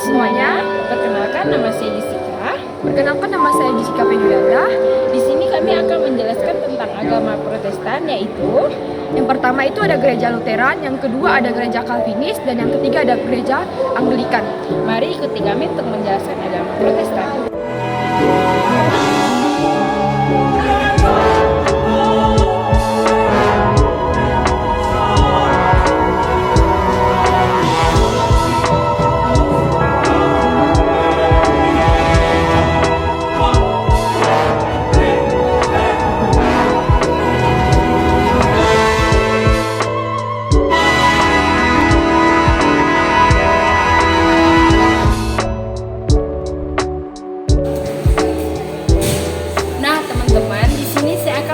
semuanya, perkenalkan nama saya Jessica. Perkenalkan nama saya Jessica Penyudanda. Di sini kami akan menjelaskan tentang agama Protestan, yaitu yang pertama itu ada gereja Lutheran, yang kedua ada gereja Calvinis, dan yang ketiga ada gereja Anglikan. Mari ikuti kami untuk menjelaskan agama Protestan.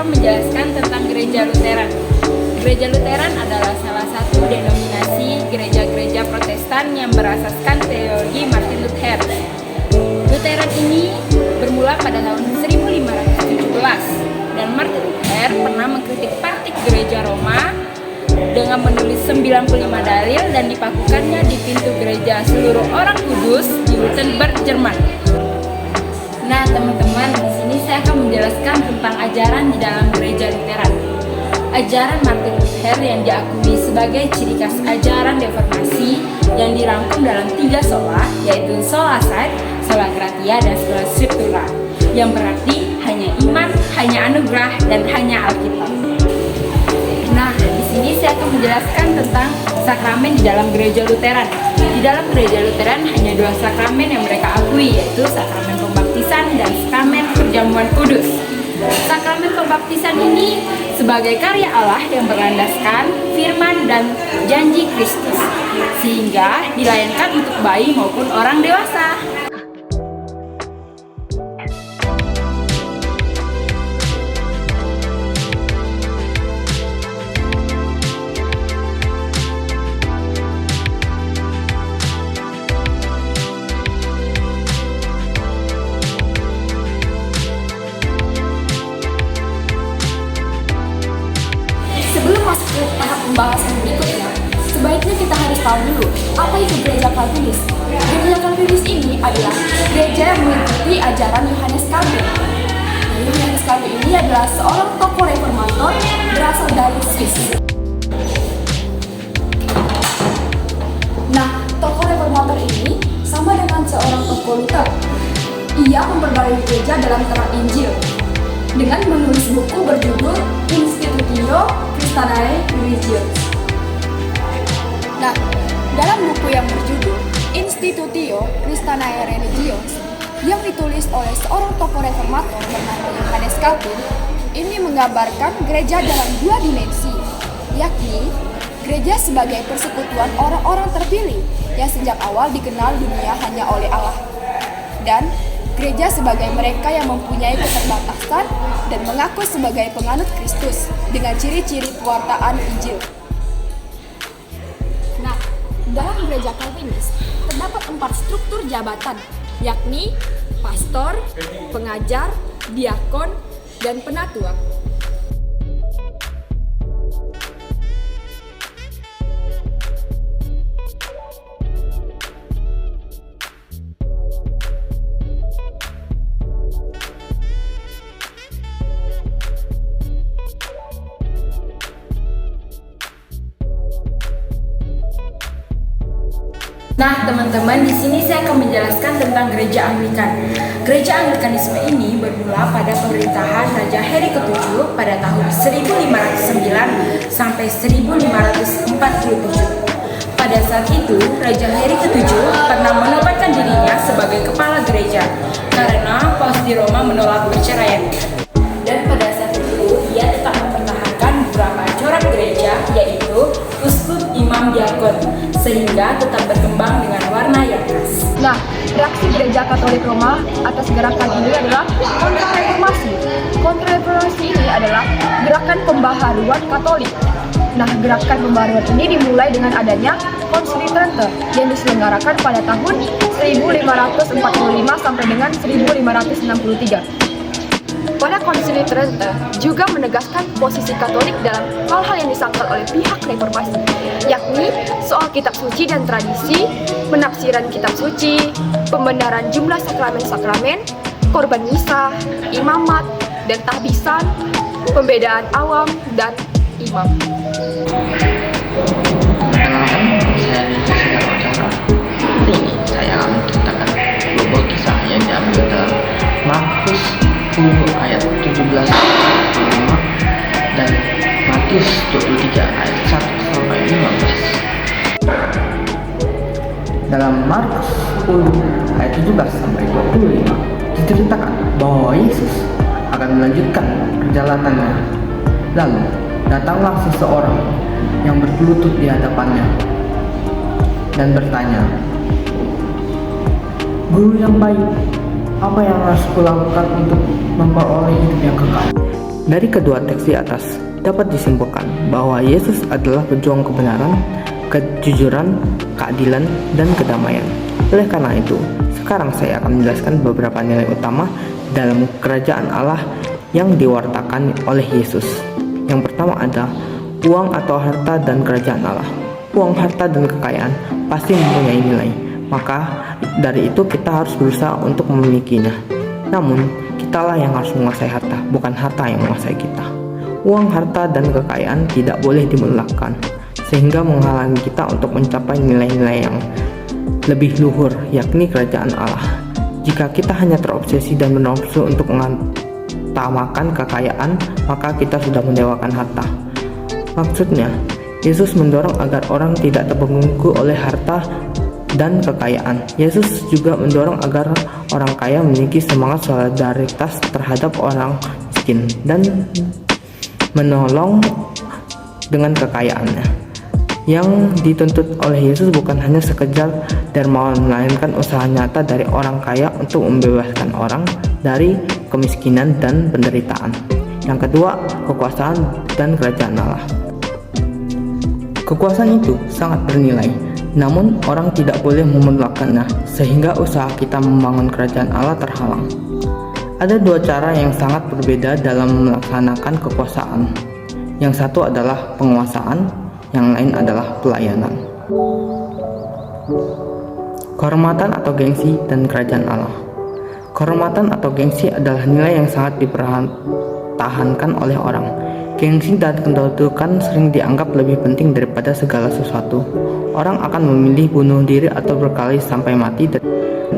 Menjelaskan tentang gereja Lutheran. Gereja Lutheran adalah salah satu denominasi gereja-gereja Protestan yang berasaskan teologi Martin Luther. Lutheran ini bermula pada tahun 1517 dan Martin Luther pernah mengkritik praktik gereja Roma dengan menulis 95 dalil dan dipakukannya di pintu gereja seluruh orang kudus di Wittenberg, Jerman. Nah, teman-teman, di sini saya akan menjelaskan tentang ajaran di dalam gereja Lutheran. Ajaran Martin Luther yang diakui sebagai ciri khas ajaran reformasi yang dirangkum dalam 3 sola, yaitu sola fide, sola gratia, dan sola scriptura, yang berarti hanya iman, hanya anugerah, dan hanya Alkitab. Nah, di sini saya akan menjelaskan tentang sakramen di dalam gereja Lutheran. Di dalam gereja Lutheran hanya 2 sakramen yang mereka akui, yaitu sakramen pembaptisan dan sakramen perjamuan kudus. Sakramen pembaptisan ini sebagai karya Allah yang berlandaskan firman dan janji Kristus, sehingga dilayankan untuk bayi maupun orang dewasa. Sebelum masuk ke tahap pembahasan berikutnya, sebaiknya kita harus tahu dulu apa itu gereja Calvinis. Gereja Calvinis ini adalah gereja yang mengikuti ajaran Yohanes Calvin. Yohanes Calvin ini adalah seorang tokoh reformator berasal dari Swiss. Nah, tokoh reformator ini sama dengan seorang tokoh Luther. Ia memperbarui gereja dalam terang Injil dengan menulis buku berjudul Institutio Christianae Religionis. Nah, dalam buku yang berjudul Institutio Christianae Religionis yang ditulis oleh seorang tokoh reformator bernama Yohanes Calvin, ini menggambarkan gereja dalam 2 dimensi, yakni gereja sebagai persekutuan orang-orang terpilih yang sejak awal dikenal dunia hanya oleh Allah, dan gereja sebagai mereka yang mempunyai keterbatasan dan mengaku sebagai penganut Kristus dengan ciri-ciri pewartaan Injil. Nah, dalam gereja Calvinis terdapat 4 struktur jabatan, yakni pastor, pengajar, diakon, dan penatua. Nah, teman-teman, di sini saya akan menjelaskan tentang gereja Anglikan. Gereja Anglikanisme ini bermula pada pemerintahan Raja Harry ke-7 pada tahun 1509 sampai 1547. Pada saat itu, Raja Harry ke-7 pernah menobatkan dirinya sebagai kepala gereja karena Paus di Roma menolak perceraian. Dan pada saat itu, ia tetap mempertahankan beberapa corak gereja, yaitu uskup, imam, diakon, sehingga tetap berkembang dengan warna yang khas. Nah, reaksi gereja Katolik Roma atas gerakan ini adalah kontrareformasi. Kontrareformasi ini adalah gerakan pembaharuan Katolik. Nah, gerakan pembaharuan ini dimulai dengan adanya Konsili Trente yang diselenggarakan pada tahun 1545 sampai dengan 1563. pada Konsili Trente juga menegaskan posisi Katolik dalam hal-hal yang disangkal oleh pihak reformasi, yakni soal kitab suci dan tradisi, penafsiran kitab suci, pembenaran jumlah sakramen-sakramen, korban misa, imamat, dan tahbisan, pembedaan awam dan imam. Perkenalkan, saya Rizky Sinar Ojaka. Hari ini saya akan menceritakan sebuah kisah yang diambil dalam Markus 10 ayat 17-25 dan Matius 23 ayat 1-15. Dalam Markus 10 ayat 17-25 diceritakan bahwa Yesus akan melanjutkan perjalanannya. Lalu datanglah seseorang yang berlutut di hadapannya dan bertanya, "Guru yang baik, apa yang harus kulakukan untuk memperoleh hidup yang kekal?" Dari kedua teks di atas dapat disimpulkan bahwa Yesus adalah pejuang kebenaran, kejujuran, keadilan, dan kedamaian. Oleh karena itu, sekarang saya akan menjelaskan beberapa nilai utama dalam kerajaan Allah yang diwartakan oleh Yesus. Yang pertama ada uang atau harta dan kerajaan Allah. Uang, harta, dan kekayaan pasti mempunyai nilai, maka dari itu kita harus berusaha untuk memilikinya. Namun, kitalah yang harus menguasai harta, bukan harta yang menguasai kita. Uang, harta, dan kekayaan tidak boleh dimutlakkan, sehingga menghalangi kita untuk mencapai nilai-nilai yang lebih luhur, yakni kerajaan Allah. Jika kita hanya terobsesi dan bernafsu untuk mengutamakan kekayaan, maka kita sudah mendewakan harta. Maksudnya, Yesus mendorong agar orang tidak terbelenggu oleh harta dan kekayaan. Yesus juga mendorong agar orang kaya memiliki semangat solidaritas terhadap orang miskin dan menolong dengan kekayaannya. Yang dituntut oleh Yesus bukan hanya sekedar dermawan, melainkan usaha nyata dari orang kaya untuk membebaskan orang dari kemiskinan dan penderitaan. Yang kedua, kekuasaan dan kerajaan Allah. Kekuasaan itu sangat bernilai, namun orang tidak boleh memutlakkannya, sehingga usaha kita membangun kerajaan Allah terhalang. Ada dua cara yang sangat berbeda dalam melaksanakan kekuasaan. Yang satu adalah penguasaan, yang lain adalah pelayanan. Kehormatan atau gengsi dan kerajaan Allah. Kehormatan atau gengsi adalah nilai yang sangat dipertahankan oleh orang. Gengsi dan kedudukan sering dianggap lebih penting daripada segala sesuatu. Orang akan memilih bunuh diri atau berkelahi sampai mati dari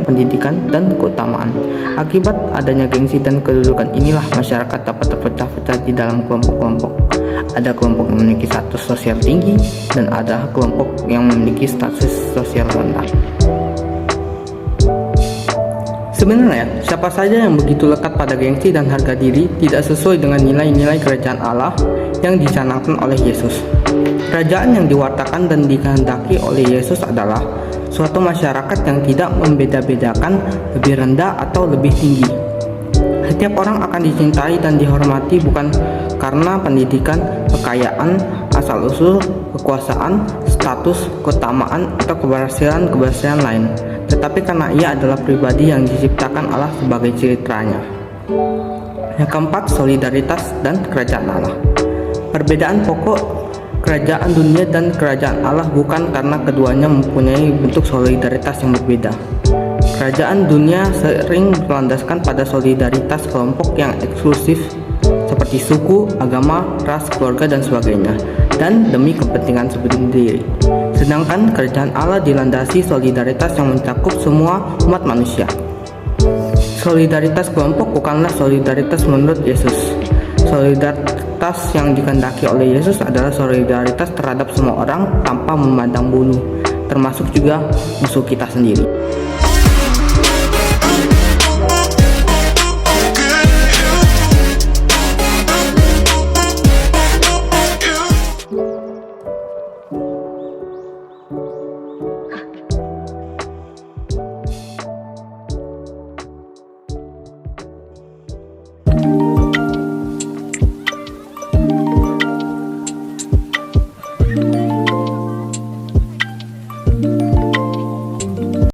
pendidikan dan keutamaan. Akibat adanya gengsi dan kedudukan inilah masyarakat dapat terpecah-pecah di dalam kelompok-kelompok. Ada kelompok yang memiliki status sosial tinggi dan ada kelompok yang memiliki status sosial rendah. Sebenarnya, siapa saja yang begitu lekat pada gengsi dan harga diri tidak sesuai dengan nilai-nilai kerajaan Allah yang dicanangkan oleh Yesus. Kerajaan yang diwartakan dan dikehendaki oleh Yesus adalah suatu masyarakat yang tidak membeda-bedakan lebih rendah atau lebih tinggi. Setiap orang akan dicintai dan dihormati bukan karena pendidikan, kekayaan, asal-usul, kekuasaan, status, keutamaan, atau keberhasilan lain, tetapi karena ia adalah pribadi yang diciptakan Allah sebagai citranya. Yang keempat, solidaritas dan kerajaan Allah. Perbedaan pokok kerajaan dunia dan kerajaan Allah bukan karena keduanya mempunyai bentuk solidaritas yang berbeda. Kerajaan dunia sering berlandaskan pada solidaritas kelompok yang eksklusif seperti suku, agama, ras, keluarga, dan sebagainya, dan demi kepentingan sendiri. Sedangkan kerajaan Allah dilandasi solidaritas yang mencakup semua umat manusia. Solidaritas kelompok bukanlah solidaritas menurut Yesus. Solidaritas yang dikehendaki oleh Yesus adalah solidaritas terhadap semua orang tanpa memandang bulu, termasuk juga musuh kita sendiri.